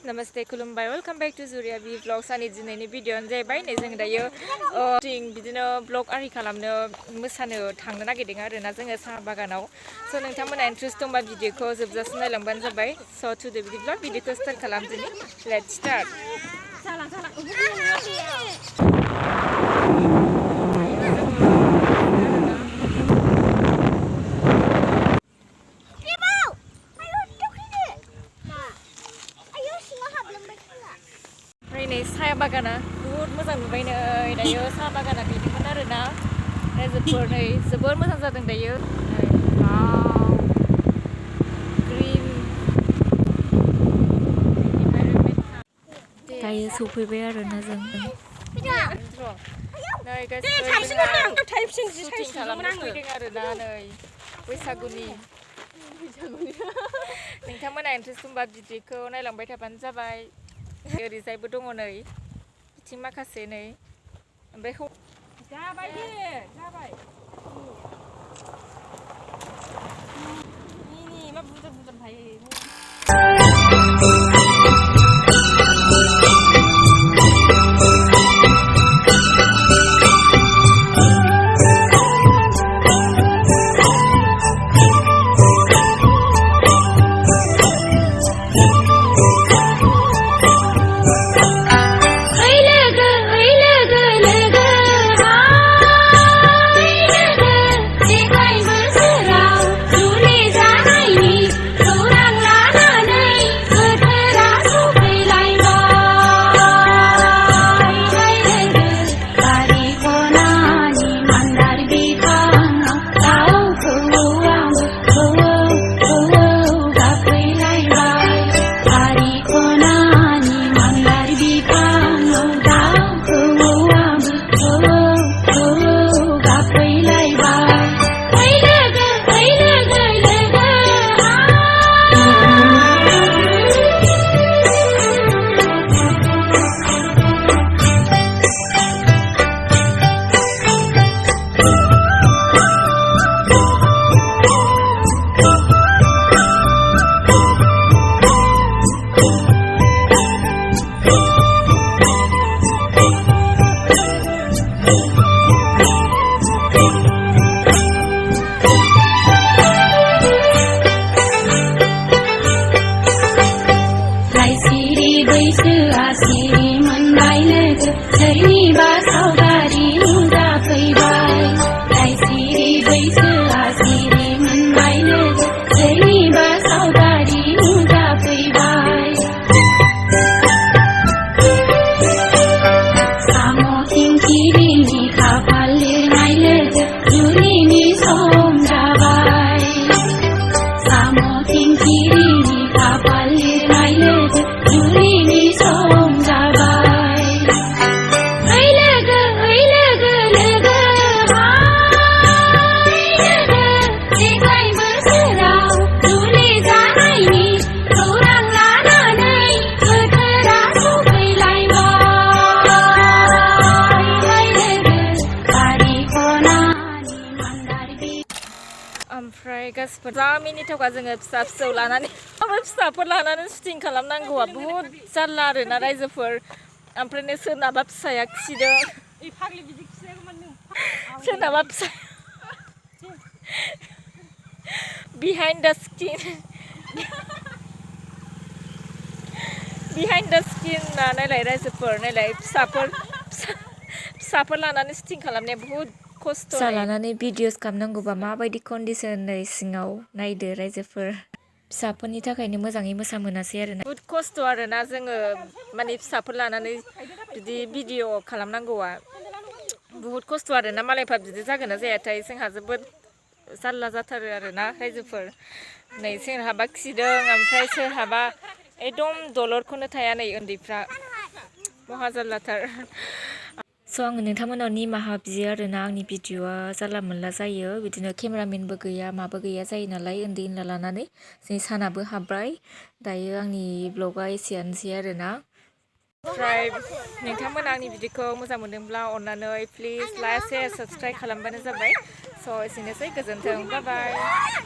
Namaste खुलुमबाय welcome back to Juriya B blogs आंनि दिनैनि भिडिअ'आनो जाहैबाय नै जों दायो बिदिनो ब्लग आरि खालामनो मोसानो थांनो नागिरदों आरोना जोङो साहा बागानाव स' नोंथांमोना इन्ट्रेस्ट दंबा भिडिअ'खौ जोबजासिम नायलांबानो जाबाय स' टुडे बिदिब्ला भिडिअ'खौ स्टार्ट खालामदिनि लेट्स स्टार्ट नै साहा बागाना बुहुत मोजां नुबाय नै दायो साहा बागाना बिदिमोन आरोना रायजोफोर नै जोबोर मोजां जादों दायो ग्रिन दायो सफैबाय आरोना जों नै गासिबो खालामनो फैदों आरोना नै बैसागुनि नोंथांमोना इन्ट्रेस्ट दंबा भिडिअ'खौ नायलांबाय थाबानो जाबाय ओरैजायबो दङ नै बिथिं माखासे नै ओमफ्राय जाबाय दे जाबाय नि मा बुरजा बुरजा थायो ओमफ्राय गासिबो जा मिनिथावखा जोङो फिसा फिसौ लानानै फिसाफोर लानानै शुटिं खालामनांगौआ बुहुत जारला आरोना रायजोफोर ओमफ्रायनो सोरनाबा फिसाया खिदों सोरनाबा फिसा बिहाइन्ड द स्किन नायलाय रायजोफोर नायलाय फिसाफोर लानानै शुटिं खालामनाया बुहुत खस्थ' फिसा लानानै भिडिअस खालामनांगौबा माबायदि कन्डिसन नै सिङाव नायदो रायजोफोर फिसाफोरनि थाखायनो मोजाङै मोसा मोनासै आरोना बुहुत खस्थ' आरोना जोङो माने फिसाफोर लानानै बिदि भिडिअ खालामनांगौआ बुहुत खस्थ' आरोना मालायफ्रा बिदि जागोन ना जायाथाय जोंहा जोबोद जारला जाथारो आरोना रायजोफोर नै सोरहाबा खिदों ओमफ्राय सोरहाबा एकदम दलरखौनो थाया नै उन्दैफ्रा महा जारलाथार स' आङो नोंथांमोनाव निमाहा बियो आरोना आंनि भिडिअ'आ जानला मोनला जायो बिदिनो केमेरामेनबो गैया माबो गैया जायो नालाय उन्दै उनला लानानै जोंनि सानाबो हाबबाय दायो आंनि ब्लगआ एसेयानोसै आरोना ओमफ्राय नोंथांमोना आंनि भिडिअ'खौ मोजां मोनदोंब्ला अननानै प्लिज लाइक शेयार साबस्क्राइब खालामबानो जाबाय स' एसेनोसै गोजोन्थों बाय बाय